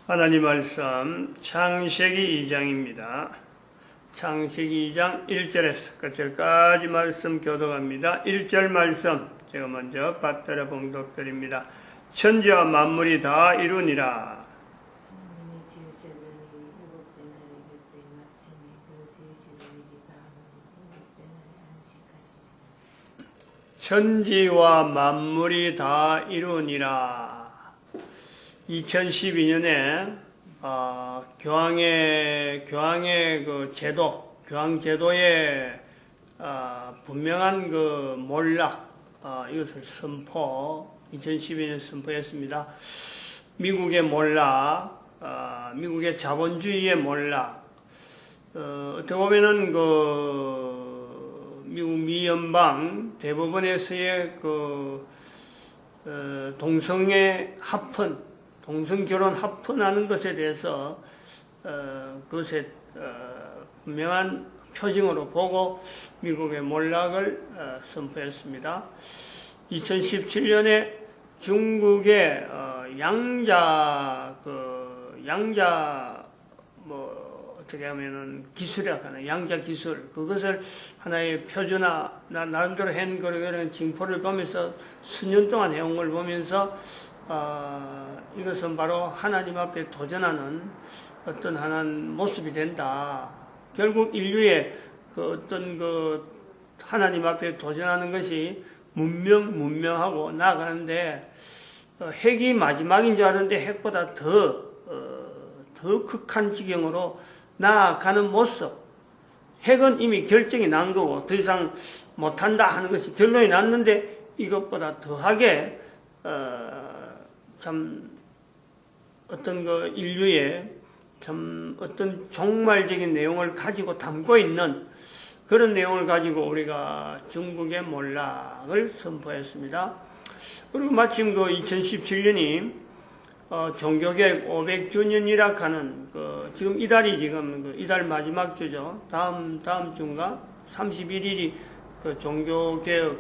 하나님 말씀 창세기 2장입니다. 창세기 2장 1절에서 끝절까지 말씀 교독합니다. 1절 말씀 제가 먼저 받들어 봉독드립니다. 천지와 만물이 다 이루니라. 하나님이 지으시려니 일곱째 날에 그때 마침내 그 지으시는 일이 다 하니 일곱째 날에 안식하시니라. 천지와 만물이 다 이루니라. 2012년에 교황의 그 제도, 교황 제도의 분명한 그 몰락, 이것을 2012년 선포했습니다. 미국의 몰락, 미국의 자본주의의 몰락, 어떻게 보면은 미국 미연방 대법원에서의 동성애 합헌, 동성결혼 합헌하는 것에 대해서 그것에 분명한 표징으로 보고 미국의 몰락을 선포했습니다. 2017년에 중국의 어떻게 하면은 기술이라고 하나, 양자 기술, 그것을 하나의 표준화, 나름대로 한 그런 징표를 보면서 수년 동안 해온 걸 보면서 이것은 바로 하나님 앞에 도전하는 어떤 하나의 모습이 된다. 결국 인류의 하나님 앞에 도전하는 것이 문명하고 나아가는데, 핵이 마지막인 줄 알았는데 핵보다 더 극한 지경으로 나아가는 모습. 핵은 이미 결정이 난 거고 더 이상 못한다 하는 것이 결론이 났는데, 이것보다 더하게 참 어떤 인류의 참 어떤 종말적인 내용을 가지고 담고 있는 그런 내용을 가지고 우리가 중국의 몰락을 선포했습니다. 그리고 마침 2017년이 종교개혁 500주년이라 하는 지금 이달이 이달 마지막 주죠. 다음 주인가 31일이 종교개혁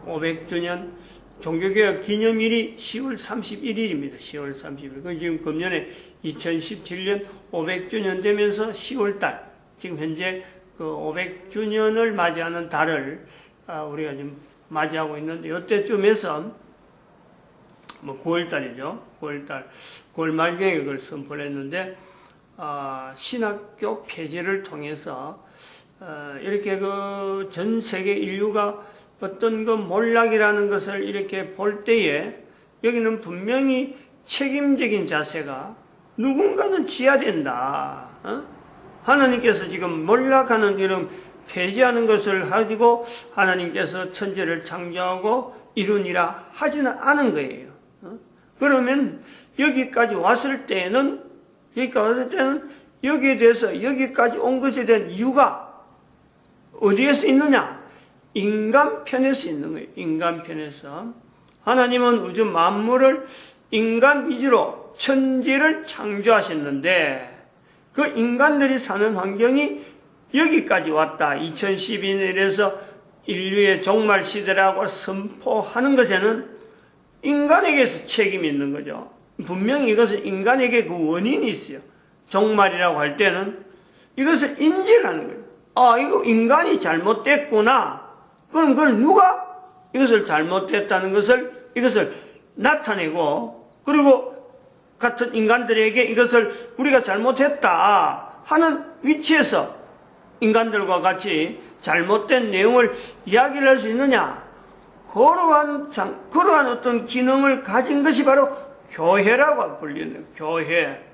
500주년 종교개혁 기념일이 10월 31일입니다. 10월 31일. 지금 금년에 2017년 500주년 되면서 10월달, 지금 현재 500주년을 맞이하는 달을 우리가 지금 맞이하고 있는데, 이때쯤에서 9월달이죠. 9월 말경에 그걸 선포를 했는데, 신학교 폐지를 통해서 이렇게 전 세계 인류가 어떤 몰락이라는 것을 이렇게 볼 때에 여기는 분명히 책임적인 자세가 누군가는 지어야 된다. 하나님께서 지금 몰락하는 이런 폐지하는 것을 가지고 하나님께서 천지를 창조하고 이루니라 하지는 않은 거예요. 그러면 여기까지 왔을 때는 여기에 대해서 여기까지 온 것에 대한 이유가 어디에서 있느냐? 인간 편에서 있는 거예요. 인간 편에서. 하나님은 우주 만물을 인간 위주로 천지를 창조하셨는데, 그 인간들이 사는 환경이 여기까지 왔다. 2012년에서 인류의 종말 시대라고 선포하는 것에는 인간에게서 책임이 있는 거죠. 분명히 이것은 인간에게 그 원인이 있어요. 종말이라고 할 때는 이것을 인지하는 거예요. 이거 인간이 잘못됐구나. 그럼 그걸 누가 이것을 잘못됐다는 이것을 나타내고, 그리고 같은 인간들에게 이것을 우리가 잘못했다 하는 위치에서 인간들과 같이 잘못된 내용을 이야기를 할 수 있느냐? 그러한 어떤 기능을 가진 것이 바로 교회라고 불리는 교회.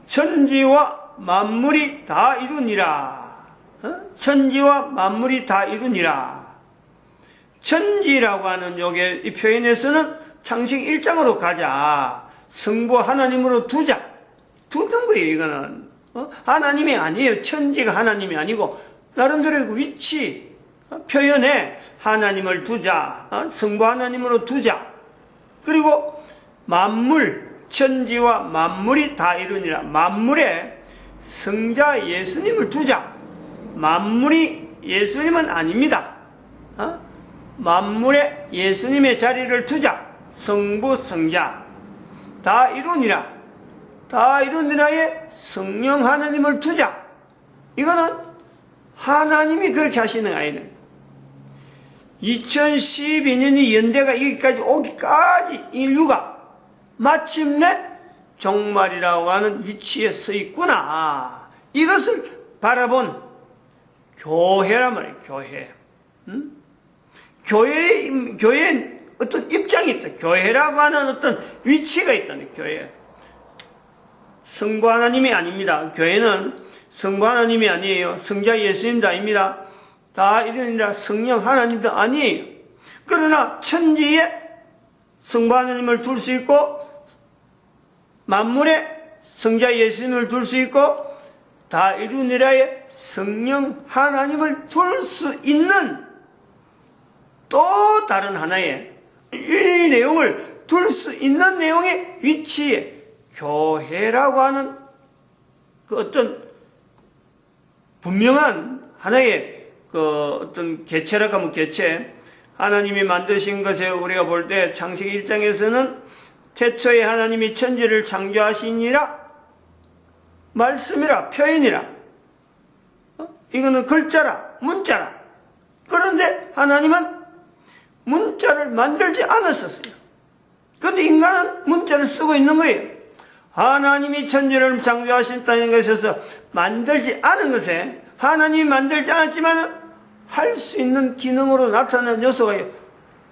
천지와 만물이 다 이루니라. 천지와 만물이 다 이루니라. 천지라고 하는 이 표현에서는 창세기 1장으로 가자. 성부 하나님으로 두는 거예요, 이거는. 하나님이 아니에요. 천지가 하나님이 아니고, 나름대로의 위치, 표현에 하나님을 두자. 성부 하나님으로 두자. 그리고 천지와 만물이 다 이루니라. 만물에 성자 예수님을 두자. 만물이 예수님은 아닙니다. 만물에 예수님의 자리를 두자. 성부 성자 다 이루니라, 다 이루니라에 성령 하나님을 두자. 이거는 하나님이 그렇게 하시는 아이는 2012년이 연대가 여기까지 오기까지 인류가 마침내 종말이라고 하는 위치에 서 있구나. 이것을 바라본 교회란 말이에요. 교회. 교회에 어떤 입장이 있다. 교회라고 하는 어떤 위치가 있다는 교회. 성부 하나님이 아닙니다. 교회는 성부 하나님이 아니에요. 성자 예수님도 아닙니다. 다 이러니라 성령 하나님도 아니에요. 그러나 천지에 성부 하나님을 둘 수 있고 만물에 성자 예수님을 둘 수 있고 다 이루니라에 성령 하나님을 둘 수 있는 또 다른 하나의 이 내용을 둘 수 있는 내용의 위치에 교회라고 하는 그 어떤 분명한 하나의 그 어떤 개체라고 하면 개체, 하나님이 만드신 것에 우리가 볼 때 창세기 1장에서는 태초에 하나님이 천지를 창조하시니라 말씀이라 표현이라 이거는 글자라 문자라. 그런데 하나님은 문자를 만들지 않았었어요. 그런데 인간은 문자를 쓰고 있는 거예요. 하나님이 천지를 창조하신다는 것에서 만들지 않은 것에 하나님이 만들지 않았지만 할 수 있는 기능으로 나타나는 요소가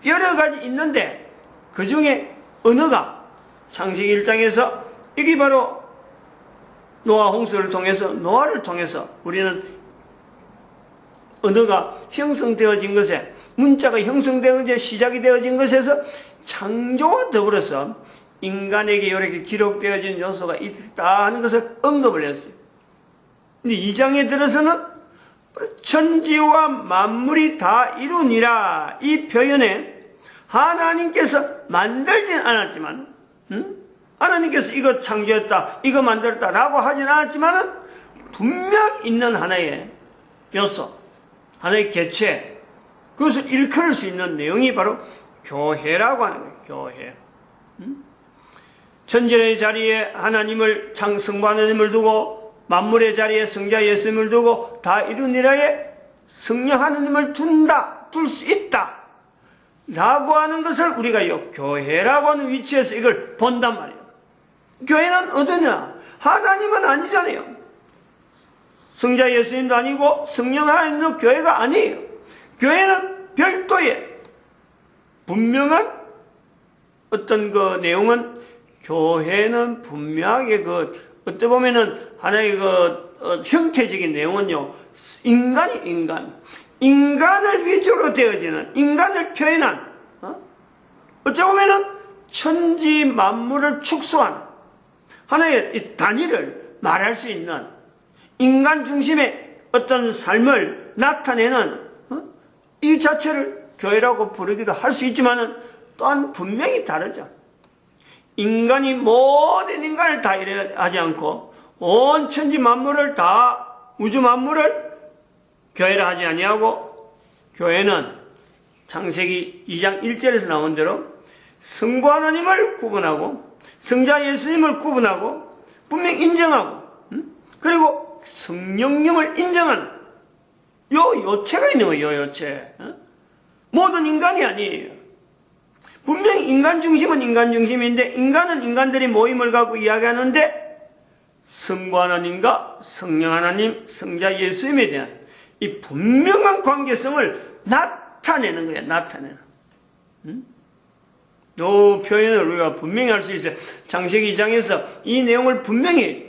여러 가지 있는데 그 중에 언어가 창세기 1장에서 이게 바로 노아 홍수를 통해서 노아를 통해서 우리는 언어가 형성되어진 것에 문자가 형성되어진 시작이 되어진 것에서 창조와 더불어서 인간에게 이렇게 기록되어진 요소가 있다 하는 것을 언급을 했어요. 근데 2장에 들어서는 천지와 만물이 다 이루니라 이 표현에 하나님께서 만들진 않았지만 하나님께서 이거 창조했다 이거 만들었다 라고 하진 않았지만 분명 있는 하나의 요소 하나의 개체 그것을 일컬을 수 있는 내용이 바로 교회라고 하는 거예요. 교회. 천지의 자리에 하나님을 성부 하나님을 두고 만물의 자리에 성자 예수님을 두고 다 이루니라에 성령 하나님을 둘 수 있다 라고 하는 것을 우리가 이 교회라고 하는 위치에서 이걸 본단 말이에요. 교회는 어디냐? 하나님은 아니잖아요. 성자 예수님도 아니고 성령 하나님도 교회가 아니에요. 교회는 별도의 분명한 어떤 그 내용은 교회는 분명하게 어떻게 보면은 하나의 형태적인 내용은요, 인간을 위주로 되어지는, 인간을 표현한, 어떻게 보면은 천지 만물을 축소한 하나의 단위를 말할 수 있는 인간 중심의 어떤 삶을 나타내는 이 자체를 교회라고 부르기도 할 수 있지만은 또한 분명히 다르죠. 인간이 모든 인간을 다 이래 하지 않고 온 천지 만물을 다 우주 만물을 교회라 하지 아니하고 교회는 창세기 2장 1절에서 나온 대로 성부 하나님을 구분하고 성자 예수님을 구분하고 분명히 인정하고 그리고 성령님을 인정하는 요 요체가 있는 거예요. 요 요체. 모든 인간이 아니에요. 분명히 인간 중심은 인간 중심인데 인간은 인간들이 모임을 갖고 이야기하는데 성부 하나님과 성령 하나님, 성자 예수님에 대한 이 분명한 관계성을 나타내는 거예요. 나타내는. 이 표현을 우리가 분명히 할 수 있어요. 창세기 2장에서 이 내용을 분명히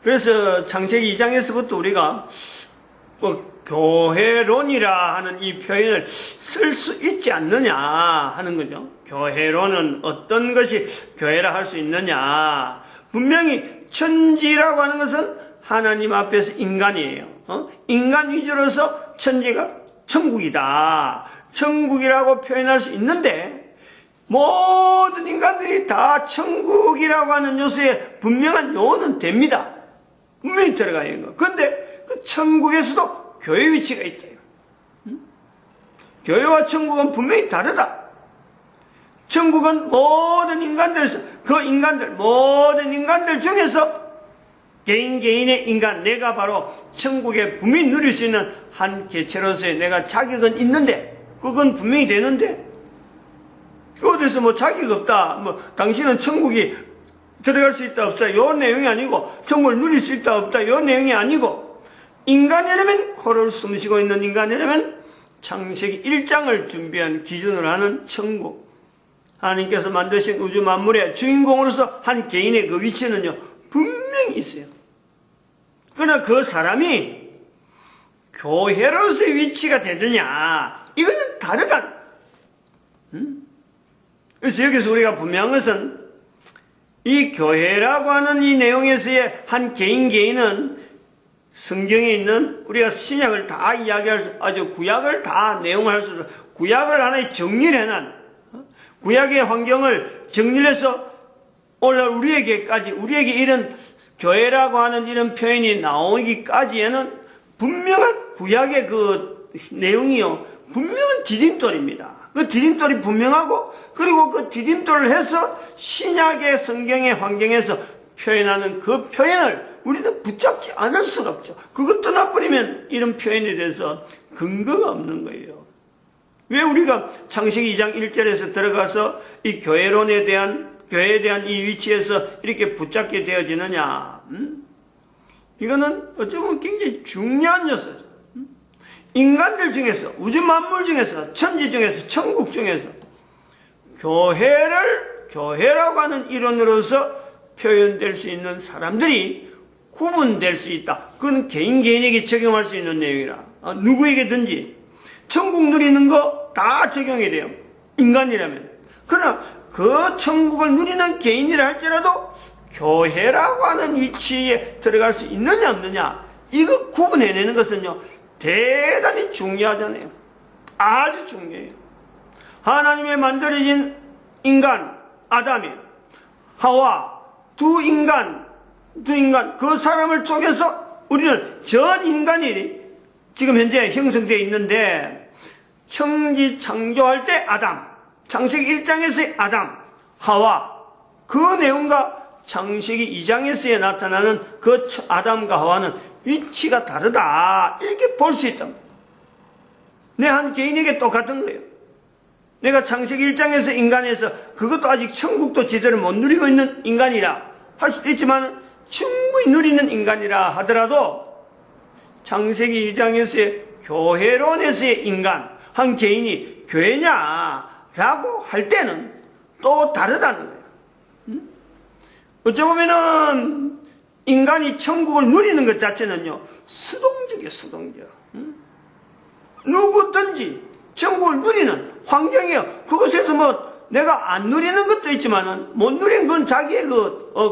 그래서 창세기 2장에서부터 우리가 교회론이라 하는 이 표현을 쓸 수 있지 않느냐 하는 거죠. 교회론은 어떤 것이 교회라 할 수 있느냐. 분명히 천지라고 하는 것은 하나님 앞에서 인간이에요. 인간 위주로서 천지가 천국이다. 천국이라고 표현할 수 있는데 모든 인간들이 다 천국이라고 하는 요소에 분명한 요원은 됩니다. 분명히 들어가 있는 거. 그런데 그 천국에서도 교회 위치가 있다. 교회와 천국은 분명히 다르다. 천국은 모든 인간들에서 모든 인간들 중에서 개인의 인간, 내가 바로 천국에 분명히 누릴 수 있는 한 개체로서의 내가 자격은 있는데, 그건 분명히 되는데, 어디서 뭐 자격 없다, 뭐 당신은 천국이 들어갈 수 있다 없다, 요 내용이 아니고, 천국을 누릴 수 있다 없다, 요 내용이 아니고, 인간이라면, 코를 숨쉬고 있는 인간이라면 창세기 1장을 준비한 기준으로 하는 천국, 하나님께서 만드신 우주 만물의 주인공으로서 한 개인의 그 위치는요 분명히 있어요. 그러나 그 사람이 교회로서의 위치가 되느냐, 이거는 다르다. 그래서 여기서 우리가 분명한 것은 이 교회라고 하는 이 내용에서의 한 개인은 성경에 있는, 우리가 신약을 다 이야기할 수, 아주 구약을 다 내용을 할 수 있어, 구약을 하나의 정리를 해놓은, 구약의 환경을 정리해서 오늘 우리에게 이런 교회라고 하는 이런 표현이 나오기까지에는 분명한 구약의 그 내용이요, 분명한 디딤돌입니다. 그 디딤돌이 분명하고, 그리고 그 디딤돌을 해서 신약의 성경의 환경에서 표현하는 그 표현을 우리는 붙잡지 않을 수가 없죠. 그것 떠나버리면 이런 표현에 대해서 근거가 없는 거예요. 왜 우리가 창세기 2장 1절에서 들어가서 이 교회에 대한 이 위치에서 이렇게 붙잡게 되어지느냐? 이거는 어쩌면 굉장히 중요한 요소죠. 인간들 중에서, 우주 만물 중에서, 천지 중에서, 천국 중에서 교회라고 하는 이론으로서 표현될 수 있는 사람들이 구분될 수 있다. 그건 개인에게 적용할 수 있는 내용이라. 누구에게든지 천국 누리는 거 다 적용이 돼요. 인간이라면. 그러나 그 천국을 누리는 개인이라 할지라도 교회라고 하는 위치에 들어갈 수 있느냐 없느냐, 이거 구분해내는 것은요 대단히 중요하잖아요. 아주 중요해요. 하나님의 만들어진 인간 아담이, 하와, 두 인간 그 사람을 쪼개서 우리는 전 인간이 지금 현재 형성되어 있는데, 천지 창조할 때 아담, 창세기 1장에서의 아담, 하와, 그 내용과 창세기 2장에서의 나타나는 그 아담과 하와는 위치가 다르다, 이렇게 볼 수 있다. 내 한 개인에게 똑같은 거예요. 내가 창세기 1장에서 인간에서 그것도 아직 천국도 제대로 못 누리고 있는 인간이라 할 수도 있지만 충분히 누리는 인간이라 하더라도 창세기 2장에서의 교회론에서의 인간, 한 개인이 교회냐라고 할 때는 또 다르다는 거예요. 어쩌보면은 인간이 천국을 누리는 것 자체는요 수동적이에요, 수동적. 누구든지 천국을 누리는 환경이에요. 그것에서 뭐 내가 안 누리는 것도 있지만은 못 누리는 건 자기의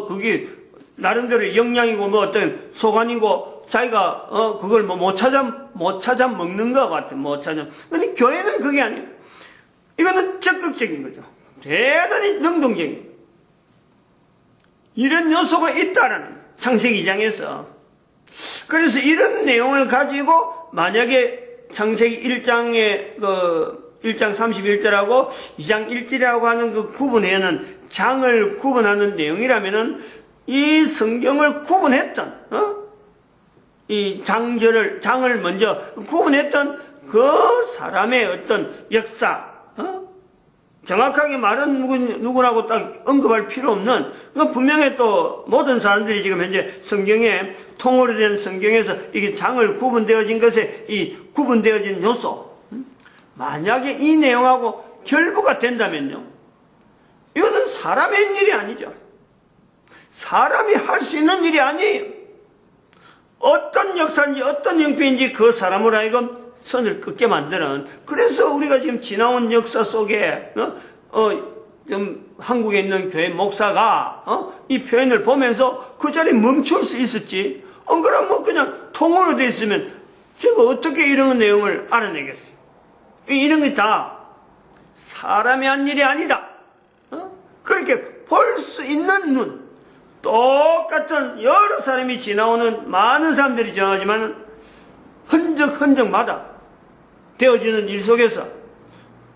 그게 나름대로 역량이고 뭐 어떤 소관이고 자기가 그걸 뭐 못 찾아 먹는 것 같아. 못 찾아. 근데 교회는 그게 아니에요. 이거는 적극적인 거죠. 대단히 능동적인. 이런 요소가 있다라는 창세기 2장에서. 그래서 이런 내용을 가지고 만약에 창세기 1장의 1장 31절하고 2장 1절이라고 하는 그 구분에는 장을 구분하는 내용이라면은 이 성경을 구분했던, 이 장을 먼저 구분했던 그 사람의 어떤 역사, 정확하게 말은 누구라고 딱 언급할 필요 없는, 분명히 또 모든 사람들이 지금 현재 성경에 통으로 된 성경에서 이게 장을 구분되어진 것에 이 구분되어진 요소, 만약에 이 내용하고 결부가 된다면요, 이거는 사람의 일이 아니죠. 사람이 할 수 있는 일이 아니에요. 어떤 역사인지 어떤 형편인지 그 사람으로 하여금 선을 긋게 만드는, 그래서 우리가 지금 지나온 역사 속에 좀 한국에 있는 교회 목사가 이 표현을 보면서 그 자리에 멈출 수 있었지, 안 그러면 뭐 그냥 통으로 돼 있으면 제가 어떻게 이런 내용을 알아내겠어요. 이런 게 다 사람이 한 일이 아니다. 그렇게 볼 수 있는 눈, 똑같은 여러 사람이 지나오는, 많은 사람들이 지나가지만 흔적마다 되어지는 일 속에서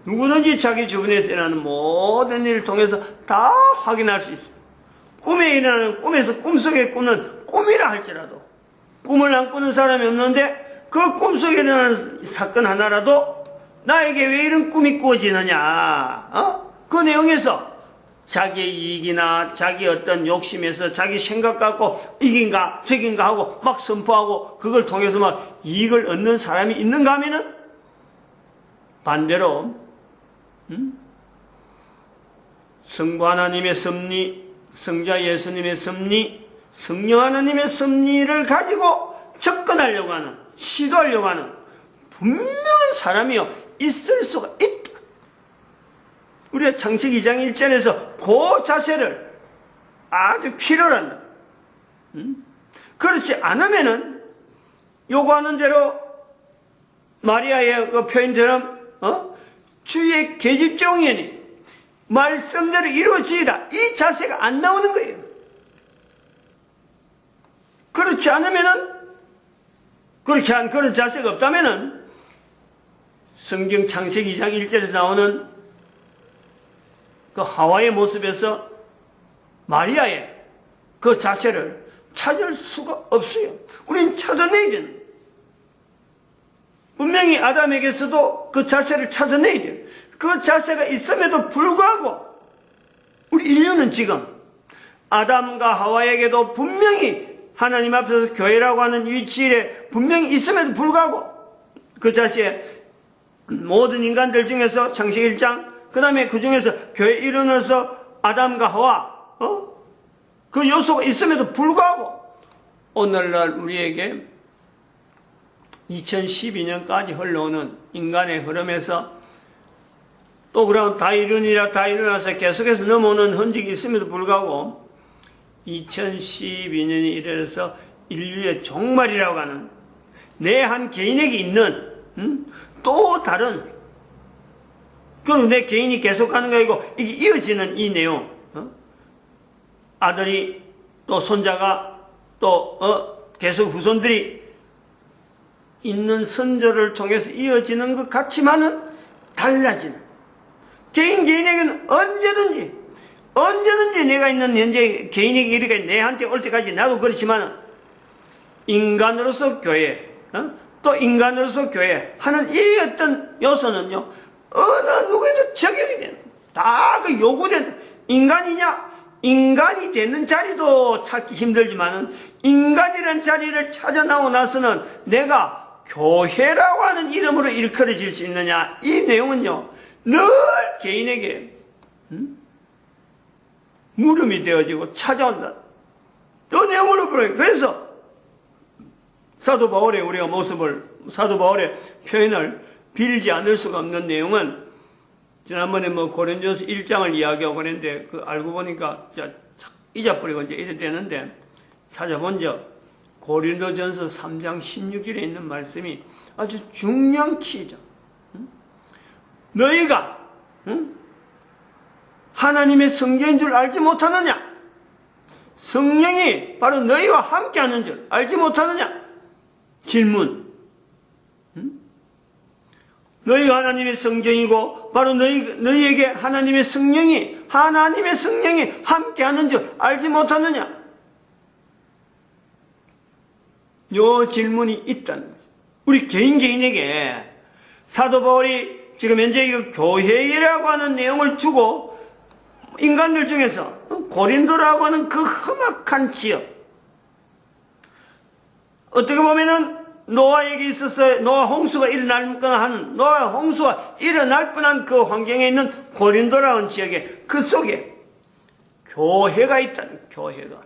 누구든지 자기 주변에서 일어나는 모든 일을 통해서 다 확인할 수 있어요. 꿈에 일어나는 꿈에서 꿈속에 꾸는 꿈이라 할지라도 꿈을 안 꾸는 사람이 없는데 그 꿈속에 일어나는 사건 하나라도 나에게 왜 이런 꿈이 꾸어지느냐, 그 내용에서 자기의 이익이나 자기 어떤 욕심에서 자기 생각 갖고 이긴가 저긴가 하고 막 선포하고 그걸 통해서 막 이익을 얻는 사람이 있는가 하면은 반대로 성부 하나님의 섭리, 성자 예수님의 섭리, 성령 하나님의 섭리를 가지고 접근하려고 하는, 시도하려고 하는 분명한 사람이요 있을 수가 있다. 우리가 창세기 2장 1절에서 그 자세를 아주 필요로 한다. 그렇지 않으면은 요구하는 대로 마리아의 그 표현처럼 주의 계집종이니 말씀대로 이루어지리라, 이 자세가 안 나오는 거예요. 그렇지 않으면은, 그렇게 한 그런 자세가 없다면은 성경 창세기 2장 1절에서 나오는 그 하와의 모습에서 마리아의 그 자세를 찾을 수가 없어요. 우린 찾아내야 되는, 분명히 아담에게서도 그 자세를 찾아내야 돼요. 그 자세가 있음에도 불구하고 우리 인류는 지금 아담과 하와에게도 분명히 하나님 앞에서 교회라고 하는 위치에 분명히 있음에도 불구하고 그 자세에 모든 인간들 중에서 창세기 1장, 그 다음에 그 중에서 교회 일어나서 아담과 하와, 그 요소가 있음에도 불구하고 오늘날 우리에게 2012년까지 흘러오는 인간의 흐름에서 또 그런 다 일어나서 계속해서 넘어오는 흔적이 있음에도 불구하고 2012년이 이래서 인류의 종말이라고 하는 내 한 개인에게 있는 또 다른, 그리고 내 개인이 계속하는 거 아니고 이게 이어지는 이 내용, 아들이 또 손자가 또 계속 후손들이 있는 선조를 통해서 이어지는 것 같지만은 달라지는, 개인에게는 언제든지 내가 있는 현재 개인에게 이르게 내한테 올 때까지 나도 그렇지만은 인간으로서 교회, 또 인간으로서 교회 하는 이 어떤 요소는요 어느 누구에도 적용이 되는, 다 그 요구된, 인간이 되는 자리도 찾기 힘들지만은 인간이라는 자리를 찾아 나오고 나서는 내가 교회라고 하는 이름으로 일컬어질 수 있느냐, 이 내용은요 늘 개인에게 물음이 되어지고 찾아온다. 그 내용으로 보여요. 그래서 사도 바울의 우리가 사도 바울의 표현을 빌지 않을 수가 없는 내용은, 지난번에 고린도전서 1장을 이야기하고 그랬는데 그 알고 보니까 잊어버리고 이제 이래 되는데, 찾아본 적 고린도전서 3장 16절에 있는 말씀이 아주 중요한 키죠. 너희가 하나님의 성령인 줄 알지 못하느냐? 성령이 바로 너희와 함께하는 줄 알지 못하느냐? 질문. 너희가 하나님의 성령이고 바로 너희에게 하나님의 성령이 함께하는 줄 알지 못하느냐? 요 질문이 있다는 거죠. 우리 개인에게 사도 바울이 지금 현재 이 교회라고 하는 내용을 주고 인간들 중에서 고린도라고 하는 그 험악한 지역, 어떻게 보면은 노아에게 있어서 노아 홍수가 일어날 뻔한 그 환경에 있는 고린도라는 지역에, 그 속에 교회가 있다는, 교회가.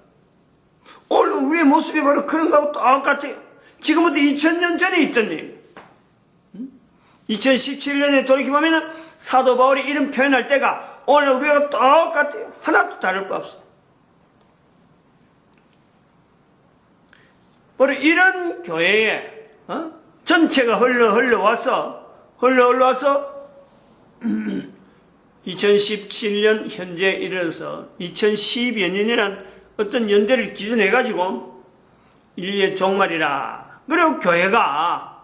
오늘 우리의 모습이 바로 그런 거하고 똑같아요. 지금부터 2000년 전에 있던 일. 2017년에 돌이켜보면 사도 바울이 이런 표현할 때가 오늘 우리가 똑같아요. 하나도 다를 바 없어요. 바로 이런 교회에 전체가 흘러와서 2017년 현재 이르러서 2012여 년이란 어떤 연대를 기준해가지고 인류의 종말이라. 그리고 교회가,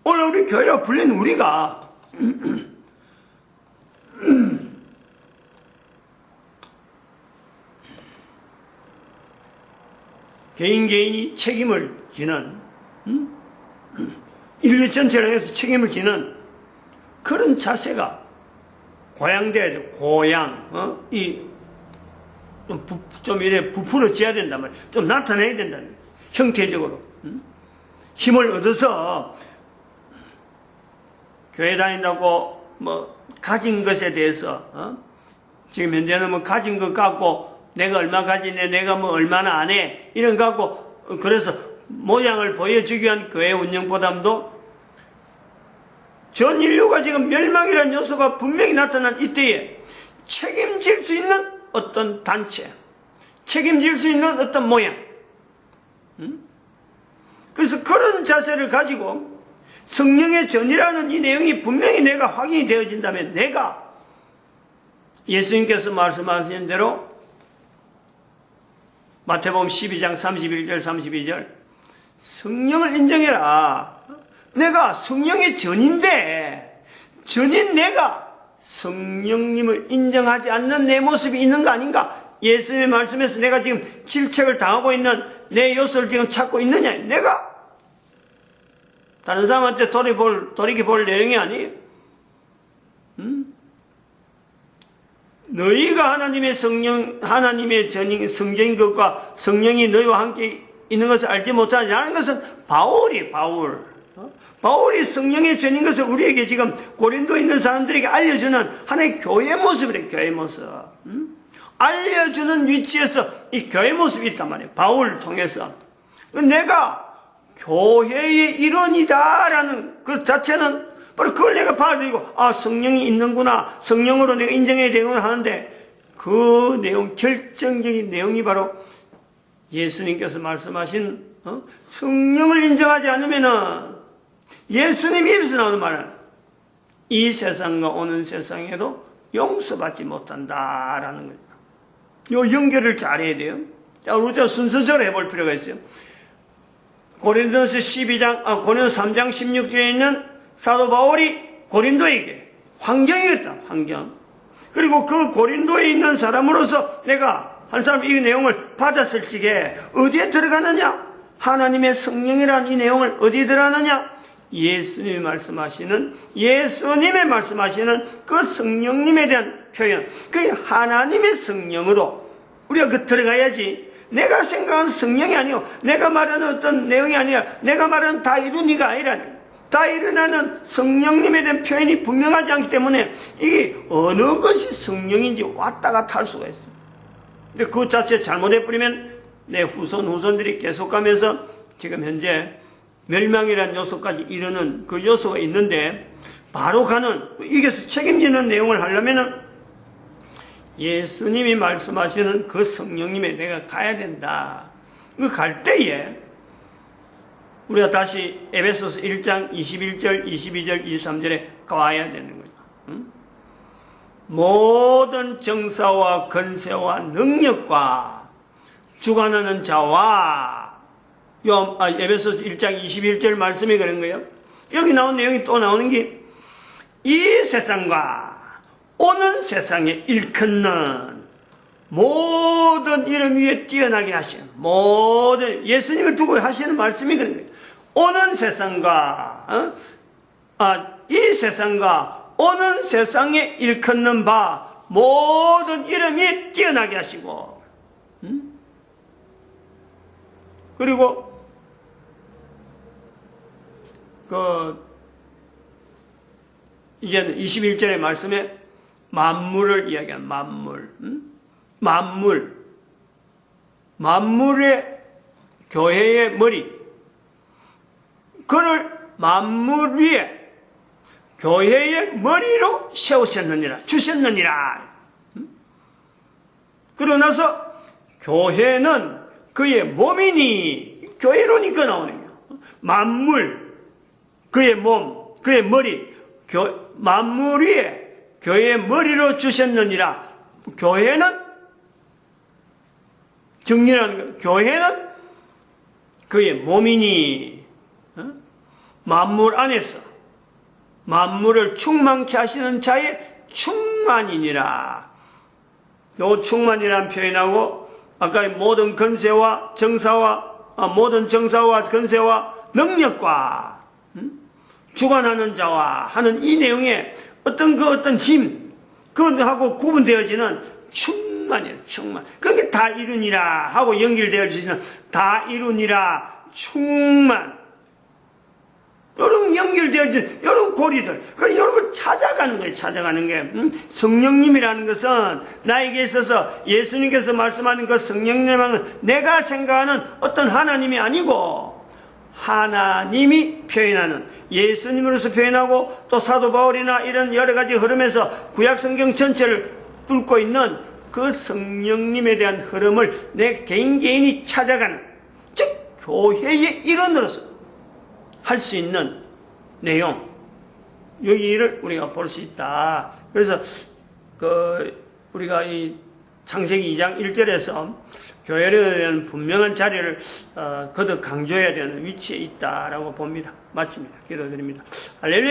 오늘 우리 교회라고 불리는 우리가 개인이 책임을 지는, 인류 전체를 향해서 책임을 지는 그런 자세가 고양돼야 돼. 고양. 좀 이래 부풀어져야 된단 말이야. 좀 나타내야 된다는 거야. 형태적으로. 힘을 얻어서 교회 다닌다고 가진 것에 대해서, 지금 현재는 가진 것 갖고 내가 얼마 가지네, 내가 얼마나 안 해, 이런 거 갖고, 그래서 모양을 보여주기 위한 교회 운영보다도 전 인류가 지금 멸망이라는 요소가 분명히 나타난 이때에 책임질 수 있는 어떤 단체, 책임질 수 있는 어떤 모양, 그래서 그런 자세를 가지고 성령의 전이라는 이 내용이 분명히 내가 확인이 되어진다면, 내가 예수님께서 말씀하신 대로 마태복음 12장 31절 32절 성령을 인정해라. 내가 성령의 전인데, 전인 내가 성령님을 인정하지 않는 내 모습이 있는 거 아닌가? 예수님의 말씀에서 내가 지금 질책을 당하고 있는 내 요소를 지금 찾고 있느냐? 내가 다른 사람한테 돌이켜볼 내용이 아니에요. 너희가 하나님의 성령, 하나님의 전인, 성전인 것과 성령이 너희와 함께 있는 것을 알지 못하냐는 것은 바울이 성령의 전인 것을 우리에게 지금 고린도에 있는 사람들에게 알려주는 하나의 교회 모습이래. 교회 모습. 알려주는 위치에서 이 교회 모습이 있단 말이에요. 바울을 통해서. 내가 교회의 일원이다라는 그 자체는 바로 그걸 내가 받아들이고, 성령이 있는구나, 성령으로 내가 인정해야 되구나 하는데, 그 내용, 결정적인 내용이 바로 예수님께서 말씀하신 성령을 인정하지 않으면은, 예수님 입에서 나오는 말은 이 세상과 오는 세상에도 용서받지 못한다라는 거죠. 요 연결을 잘해야 돼요. 자, 우리가 순서대로 해볼 필요가 있어요. 고린도서 3장 16절에 있는 사도 바울이 고린도에게 환경이었다. 환경. 그리고 그 고린도에 있는 사람으로서 내가 한 사람 이 내용을 받았을 적에 어디에 들어가느냐? 하나님의 성령이라는 이 내용을 어디에 들어가느냐? 예수님이 말씀하시는 그 성령님에 대한 표현, 그 하나님의 성령으로 우리가 그 들어가야지. 내가 생각하는 성령이 아니요, 내가 말하는 어떤 내용이 아니라, 내가 말하는 다 이루니가 아니라, 다 일어나는 성령님에 대한 표현이 분명하지 않기 때문에 이게 어느 것이 성령인지 왔다 갔다 할 수가 있어요. 근데 그 자체 잘못해버리면 내 후손들이 계속 가면서 지금 현재 멸망이라는 요소까지 이르는 그 요소가 있는데, 바로 가는, 이게서 책임지는 내용을 하려면은 예수님이 말씀하시는 그 성령님에 내가 가야 된다. 그 갈 때에 우리가 다시 에베소서 1장 21절, 22절, 23절에 가야 되는 거죠. 모든 정사와 권세와 능력과 주관하는 자와 에베소서 1장 21절 말씀이 그런 거예요. 여기 나온 내용이 또 나오는 게 이 세상과 오는 세상에 일컫는 모든 이름 위에 뛰어나게 하시는 모든 예수님을 두고 하시는 말씀이 그런 거예요. 오는 세상과 이 세상과 오는 세상에 일컫는 바 모든 이름이 뛰어나게 하시고, 그리고 이제는 21절의 말씀에 만물을 이야기한 만물의 교회의 머리, 그를 만물 위에 교회의 머리로 세우셨느니라, 주셨느니라. 그러고 나서 교회는 그의 몸이니, 교회로니까 나오는 거예요. 만물, 그의 몸, 그의 머리, 만물 위에 교회의 머리로 주셨느니라. 교회는 정리하는 거예요. 교회는 그의 몸이니, 만물 안에서 만물을 충만케 하시는 자의 충만이니라. 요 충만이라는 표현하고 아까 모든 건세와 모든 정사와 건세와 능력과 주관하는 자와 하는 이 내용에 어떤 힘, 그하고 구분되어지는 충만이에요, 충만. 그게 다 이루니라 하고 연결되어지는 다 이루니라, 충만. 이런 연결되어진, 이런 고리들. 그래서 이런 걸 찾아가는 거예요, 찾아가는 게. 성령님이라는 것은 나에게 있어서 예수님께서 말씀하는 그 성령님은 내가 생각하는 어떤 하나님이 아니고 하나님이 표현하는, 예수님으로서 표현하고 또 사도 바울이나 이런 여러 가지 흐름에서 구약 성경 전체를 뚫고 있는 그 성령님에 대한 흐름을 내 개인이 찾아가는, 즉 교회의 일원으로서 할 수 있는 내용, 여기를 우리가 볼 수 있다. 그래서 우리가 이 창세기 2장 1절에서 교회에 대한 분명한 자리를 거듭 강조해야 되는 위치에 있다라고 봅니다. 마칩니다. 기도드립니다. 할렐루야.